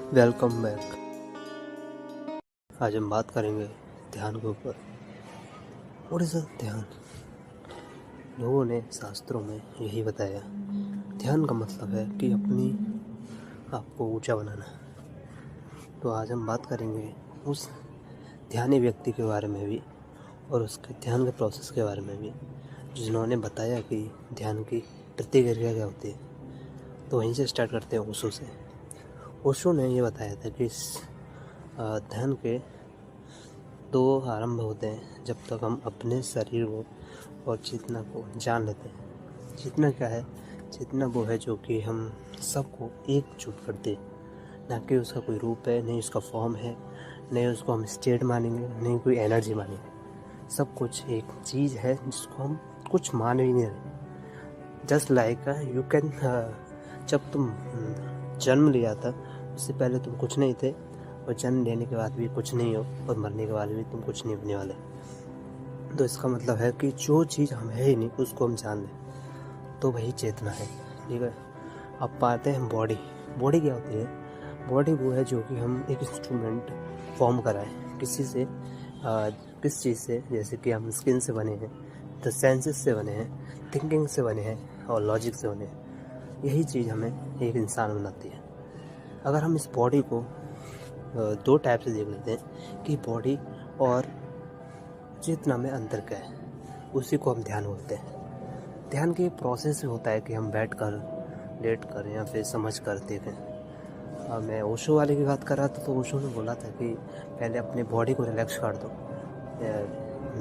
Welcome back. आज हम बात करेंगे ध्यान के ऊपर। व्हाट इज ध्यान? लोगों ने शास्त्रों में यही बताया, ध्यान का मतलब है कि अपनी आपको ऊंचा बनाना। तो आज हम बात करेंगे उस ध्यानी व्यक्ति के बारे में भी और उसके ध्यान के प्रोसेस के बारे में भी, जिन्होंने बताया कि ध्यान की प्रतिक्रिया क्या होती है। तो वहीं से स्टार्ट करते हैं ओशो से। ओशो ने ये बताया था कि ध्यान के 2 आरंभ होते हैं जब तक हम अपने शरीर को और चेतना को जान लेते हैं। चेतना क्या है? चेतना वो है जो कि हम सबको एकजुट कर दे, ना कि उसका कोई रूप है, नहीं उसका फॉर्म है, नहीं उसको हम स्टेट मानेंगे, नहीं कोई एनर्जी मानेंगे। सब कुछ एक चीज़ है जिसको हम कुछ मान भी नहीं रहे। जस्ट लाइक यू कैन, जब तुम जन्म लिया था उससे पहले तुम कुछ नहीं थे, और जन्म लेने के बाद भी कुछ नहीं हो, और मरने के बाद भी तुम कुछ नहीं होने वाले। तो इसका मतलब है कि जो चीज़ हम है ही नहीं उसको हम जान लें, तो वही चेतना है। ठीक है। अब पाते हैं बॉडी। बॉडी क्या होती है? बॉडी वो है जो कि हम एक इंस्ट्रूमेंट फॉर्म कराएं किसी से, किस चीज़ से, जैसे कि हम स्किन से बने हैं, द सेंसेस से बने हैं, थिंकिंग से बने हैं और लॉजिक से बने हैं। यही चीज़ हमें एक इंसान बनाती है। अगर हम इस बॉडी को 2 टाइप से देख लेते हैं कि बॉडी और चेतना में अंतर क्या है, उसी को हम ध्यान बोलते हैं। ध्यान के प्रोसेस से होता है कि हम बैठ कर, लेट कर या फिर समझ कर देखें। मैं ओशो वाले की बात कर रहा था, तो ओशो ने बोला था कि पहले अपनी बॉडी को रिलैक्स कर दो।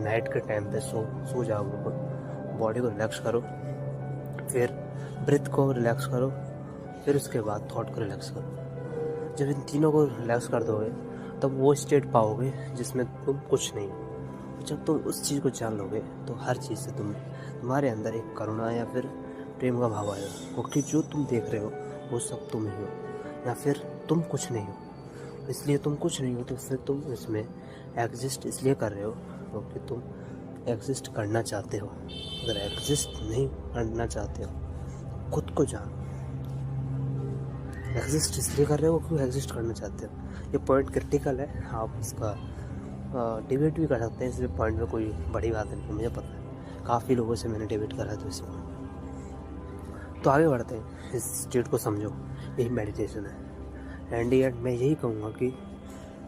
नाइट के टाइम पे सो जाओ, बॉडी को रिलैक्स करो, फिर ब्रीथ को रिलैक्स करो, फिर उसके बाद थॉट को रिलैक्स करो। जब इन तीनों को रिलैक्स कर दोगे तब वो स्टेट पाओगे जिसमें तुम कुछ नहीं हो। जब तुम उस चीज़ को जान लोगे तो हर चीज़ से तुम्हारे अंदर एक करुणा या फिर प्रेम का भाव आएगा, क्योंकि जो तुम देख रहे हो वो सब तुम ही हो, या फिर तुम कुछ नहीं हो। इसलिए तुम कुछ नहीं हो तो फिर तुम इसमें एग्जिस्ट इसलिए कर रहे हो क्योंकि तुम एग्जिस्ट करना चाहते हो। अगर एग्जिस्ट नहीं करना चाहते हो, खुद को जानो। एग्जिस्ट इसलिए कर रहे हो क्यों एग्जिस्ट करना चाहते हो। ये पॉइंट क्रिटिकल है, आप इसका डिबेट भी कर सकते हैं। इसलिए पॉइंट में कोई बड़ी बात नहीं, मुझे पता है, काफ़ी लोगों से मैंने डिबेट करा है। तो इसमें तो आगे बढ़ते हैं, इस स्टेट को समझो। यही मेडिटेशन है। एंड एंड मैं यही कहूँगा कि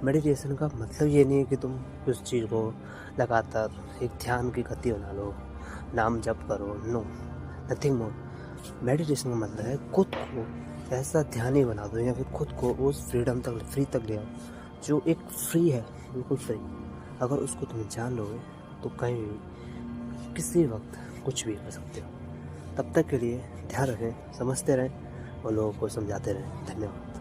मेडिटेशन का मतलब ये नहीं है कि तुम उस चीज़ को लगातार एक ध्यान की गति बना लो, नाम जप करो। No, nothing more. मेडिटेशन का मतलब है खुद को ऐसा ध्यानी बना दो, या फिर खुद को उस फ्रीडम तक, फ्री तक ले आओ जो एक फ्री है, बिल्कुल फ्री। अगर उसको तुम जान लोगे तो कहीं भी किसी वक्त कुछ भी कर सकते हो। तब तक के लिए ध्यान रखें, समझते रहें और लोगों को समझाते रहें। धन्यवाद।